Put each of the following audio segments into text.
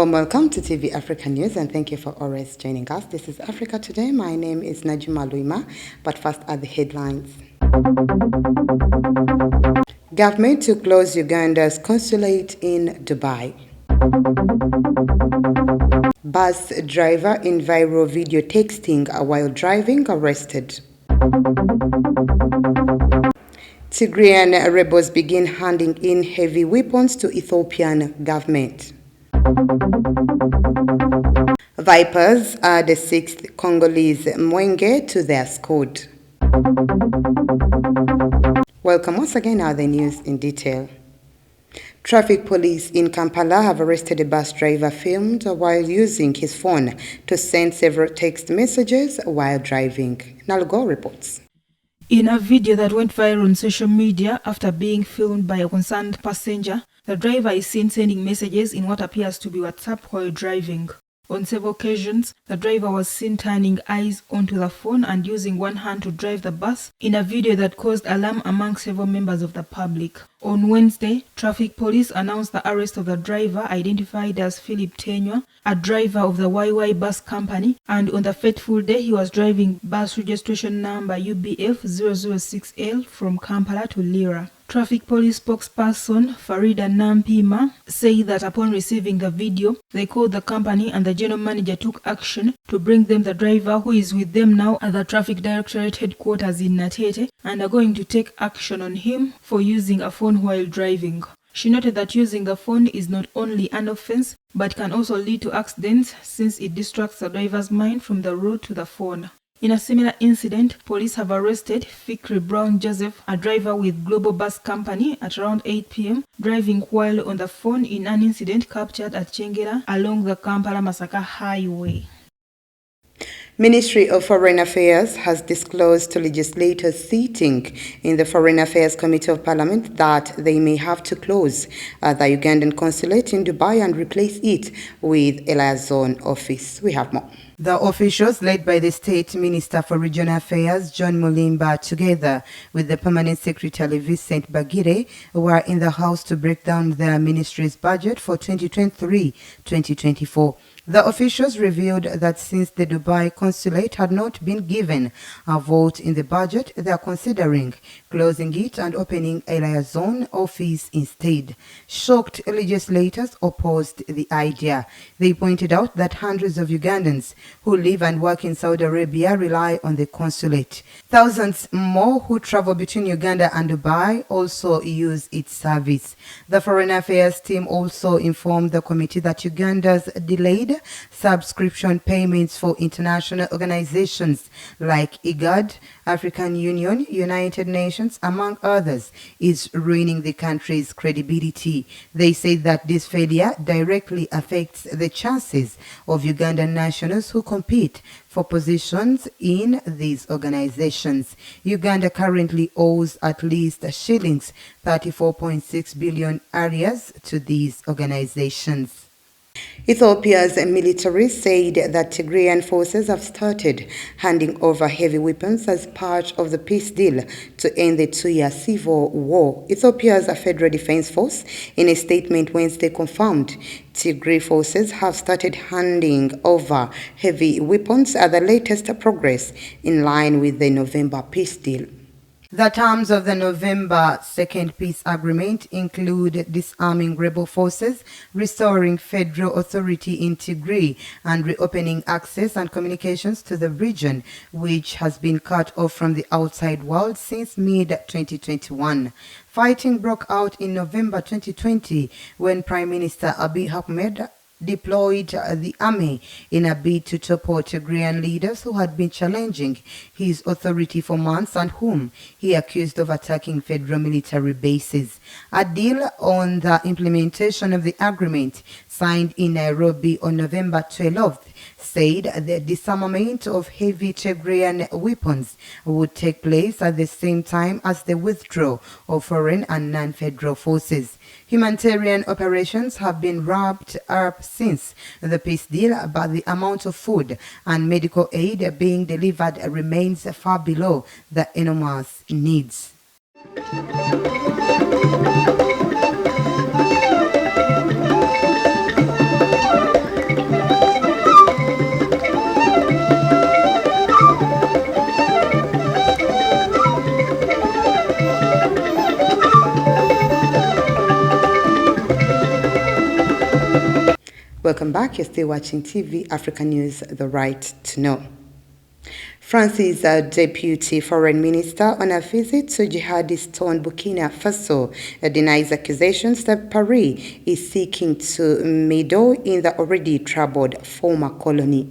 Warm welcome to TV Africa News, and thank you for always joining us. This is Africa Today. My name is Najuma Luima, but first are the headlines. Government to close Uganda's consulate in Dubai. Bus driver in viral video texting while driving arrested. Tigrayan rebels begin handing in heavy weapons to Ethiopian government. Vipers add the 6th Congolese Mwenge to their squad. Welcome once again, now the news in detail. Traffic police in Kampala have arrested a bus driver filmed while using his phone to send several text messages while driving. Nalgo reports. In a video that went viral on social media after being filmed by a concerned passenger, the driver is seen sending messages in what appears to be WhatsApp while driving. On several occasions, the driver was seen turning eyes onto the phone and using one hand to drive the bus in a video that caused alarm among several members of the public. On Wednesday, traffic police announced the arrest of the driver identified as Philip Tenywa, a driver of the YY bus company, and on the fateful day he was driving bus registration number UBF 006L from Kampala to Lira. Traffic police spokesperson Farida Nampima said that upon receiving the video, they called the company and the general manager took action to bring them the driver, who is with them now at the Traffic Directorate headquarters in Natete, and are going to take action on him for using a phone while driving. She noted that using the phone is not only an offense, but can also lead to accidents since it distracts the driver's mind from the road to the phone. In a similar incident, police have arrested Fikri Brown Joseph, a driver with Global Bus Company, at around 8 p.m., driving while on the phone in an incident captured at Chengera along the Kampala-Masaka Highway. Ministry of Foreign Affairs has disclosed to legislators sitting in the Foreign Affairs Committee of Parliament that they may have to close the Ugandan consulate in Dubai and replace it with a liaison office. We have more. The officials, led by the State Minister for Regional Affairs, John Mulimba, together with the Permanent Secretary Vincent Bagire, were in the House to break down their ministry's budget for 2023-2024. The officials revealed that since the Dubai consulate had not been given a vote in the budget, they are considering closing it and opening a liaison office instead. Shocked legislators opposed the idea. They pointed out that hundreds of Ugandans who live and work in Saudi Arabia rely on the consulate. Thousands more who travel between Uganda and Dubai also use its service. The Foreign Affairs team also informed the committee that Uganda's delayed subscription payments for international organizations like IGAD, African Union, United Nations, among others, is ruining the country's credibility. They say that this failure directly affects the chances of Ugandan nationals who compete for positions in these organizations. Uganda currently owes at least shillings 34.6 billion arrears to these organizations. Ethiopia's military said that Tigrayan forces have started handing over heavy weapons as part of the peace deal to end the 2-year civil war. Ethiopia's Federal Defense Force, in a statement Wednesday, confirmed Tigray forces have started handing over heavy weapons at the latest progress in line with the November peace deal. The terms of the November 2nd peace agreement include disarming rebel forces, restoring federal authority in Tigray, and reopening access and communications to the region, which has been cut off from the outside world since mid-2021. Fighting broke out in November 2020 when Prime Minister Abiy Ahmed deployed the army in a bid to topple Tigrayan leaders who had been challenging his authority for months and whom he accused of attacking federal military bases. A deal on the implementation of the agreement signed in Nairobi on November 12th said the disarmament of heavy Tigrayan weapons would take place at the same time as the withdrawal of foreign and non-federal forces. Humanitarian operations have been ramped up since the peace deal, but the amount of food and medical aid being delivered remains far below the enormous needs. Welcome back. You're still watching TV Africa News, The Right to Know. France's Deputy Foreign Minister on a visit to jihadist-torn Burkina Faso denies accusations that Paris is seeking to meddle in the already troubled former colony.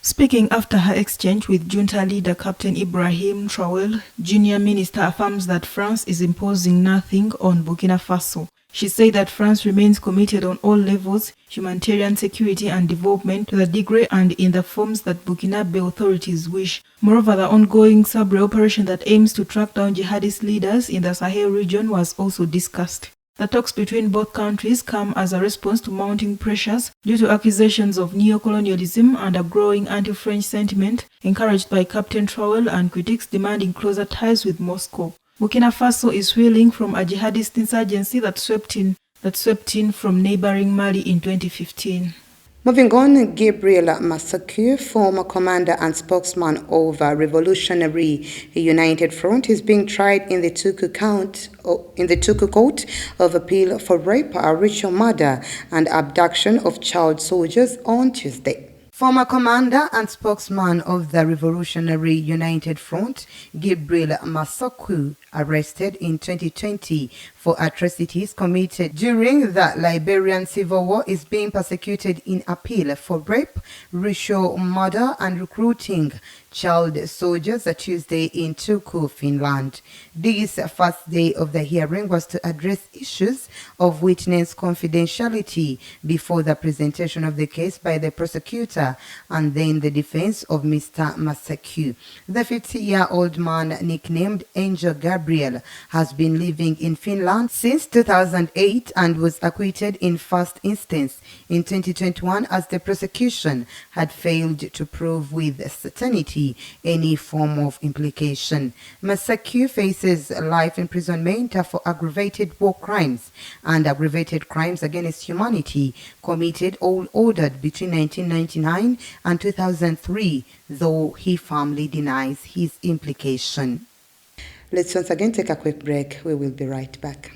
Speaking after her exchange with junta leader Captain Ibrahim Traoré, junior minister affirms that France is imposing nothing on Burkina Faso. She said that France remains committed on all levels, humanitarian security and development, to the degree and in the forms that Burkinabe authorities wish. Moreover, the ongoing Sabre operation that aims to track down jihadist leaders in the Sahel region was also discussed. The talks between both countries come as a response to mounting pressures due to accusations of neo-colonialism and a growing anti-French sentiment encouraged by Captain Traoré and critics demanding closer ties with Moscow. Burkina Faso is reeling from a jihadist insurgency that swept in from neighboring Mali in 2015. Moving on, Gabriel Massaku, former commander and spokesman of Revolutionary United Front, is being tried in the Tuku Court of Appeal for rape, ritual murder, and abduction of child soldiers on Tuesday. Former commander and spokesman of the Revolutionary United Front, Gabriel Massaku, arrested in 2020 for atrocities committed during the Liberian Civil War, is being persecuted in appeal for rape, ritual murder, and recruiting child soldiers Tuesday in Turku, Finland. This first day of the hearing was to address issues of witness confidentiality before the presentation of the case by the prosecutor and then the defense of Mr. Massaku. The 50-year-old man, nicknamed Angel Gabriel, has been living in Finland since 2008 and was acquitted in first instance in 2021 as the prosecution had failed to prove with certainty any form of implication. Massaku faces life imprisonment for aggravated war crimes and aggravated crimes against humanity committed or ordered between 1999 and 2003, though he firmly denies his implication. Let's once again take a quick break. We will be right back.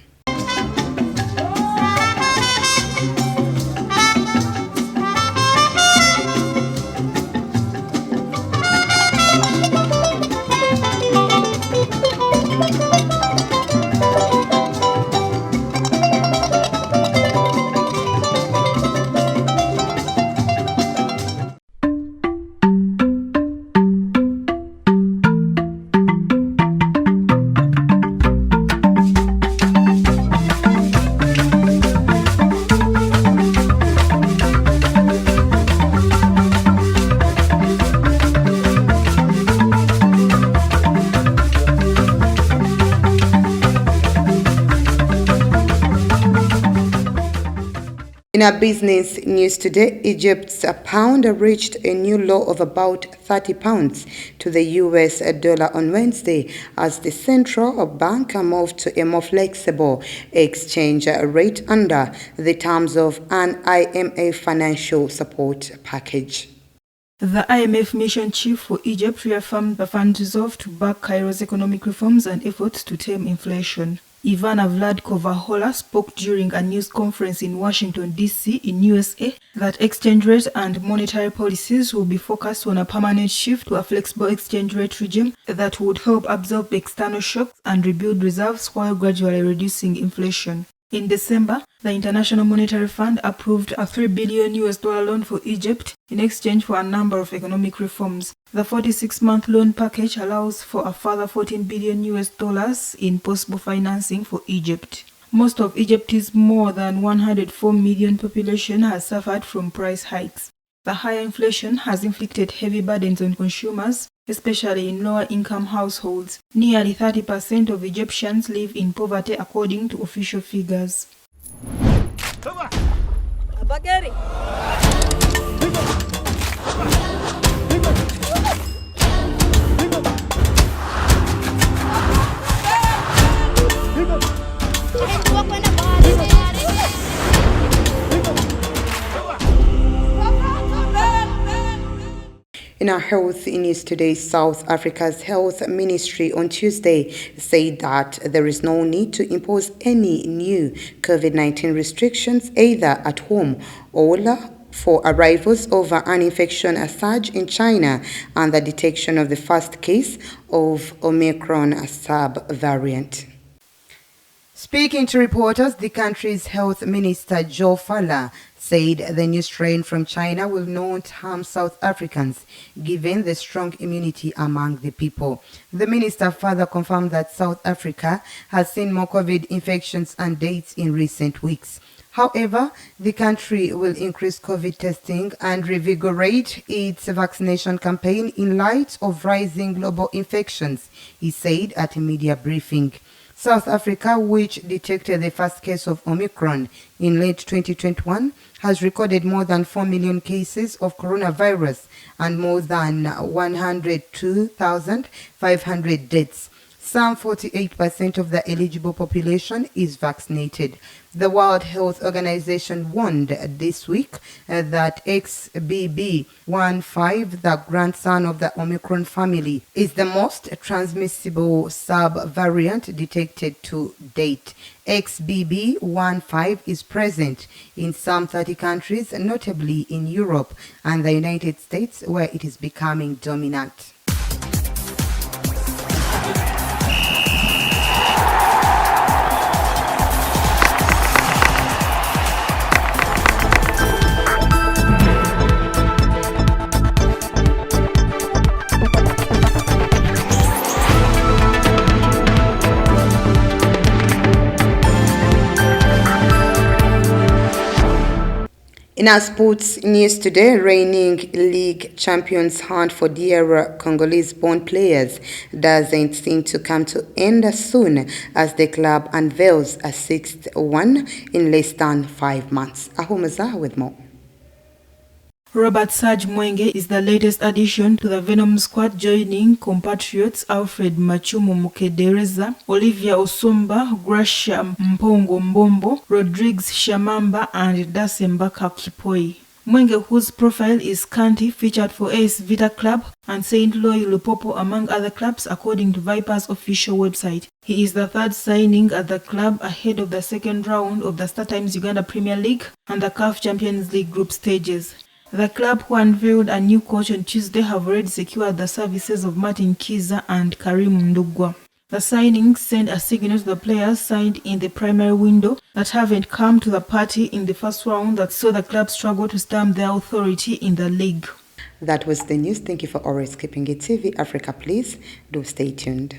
In our business news today, Egypt's pound reached a new low of about £30 to the US dollar on Wednesday as the central bank moved to a more flexible exchange rate under the terms of an IMF financial support package. The IMF mission chief for Egypt reaffirmed the fund's resolve to back Cairo's economic reforms and efforts to tame inflation. Ivana Vladkova-Hola spoke during a news conference in Washington, D.C. in USA that exchange rate and monetary policies will be focused on a permanent shift to a flexible exchange rate regime that would help absorb external shocks and rebuild reserves while gradually reducing inflation. In December, the International Monetary Fund approved a $3 billion loan for Egypt in exchange for a number of economic reforms. The 46-month loan package allows for a further $14 billion in possible financing for Egypt. Most of Egypt's more than 104 million population has suffered from price hikes. The higher inflation has inflicted heavy burdens on consumers, especially in lower-income households. Nearly 30% of Egyptians live in poverty according to official figures. In our health news today, South Africa's health ministry on Tuesday said that there is no need to impose any new COVID-19 restrictions either at home or for arrivals over an infection surge in China and the detection of the first case of Omicron sub-variant. Speaking to reporters, the country's health minister, Joe Fowler, said the new strain from China will not harm South Africans, given the strong immunity among the people. The minister further confirmed that South Africa has seen more COVID infections and deaths in recent weeks. However, the country will increase COVID testing and revigorate its vaccination campaign in light of rising global infections, he said at a media briefing. South Africa, which detected the first case of Omicron in late 2021, has recorded more than 4 million cases of coronavirus and more than 102,500 deaths. Some 48% of the eligible population is vaccinated. The World Health Organization warned this week that XBB.1.5, the grandson of the Omicron family, is the most transmissible sub-variant detected to date. XBB.1.5 is present in some 30 countries, notably in Europe and the United States, where it is becoming dominant. In our sports news today, reigning league champions hunt for dear Congolese-born players doesn't seem to come to end soon as the club unveils a sixth one in less than 5 months. Ahomaza with more. Robert Serge Mwenge is the latest addition to the Venom squad, joining compatriots Alfred Machumu Mukedereza, Olivia Osumba, Gracia Mpongo Mbombo, Rodriguez Shamamba and Dasembaka Kipoi. Mwenge, whose profile is scanty, featured for AS Vita Club and St. Louis Lupopo among other clubs according to Vipers' official website. He is the third signing at the club ahead of the second round of the StarTimes Uganda Premier League and the CAF Champions League group stages. The club, who unveiled a new coach on Tuesday, have already secured the services of Martin Kiza and Karim Ndugwa. The signings send a signal to the players signed in the primary window that haven't come to the party in the first round that saw the club struggle to stamp their authority in the league. That was the news. Thank you for always keeping it TV Africa. Please do stay tuned.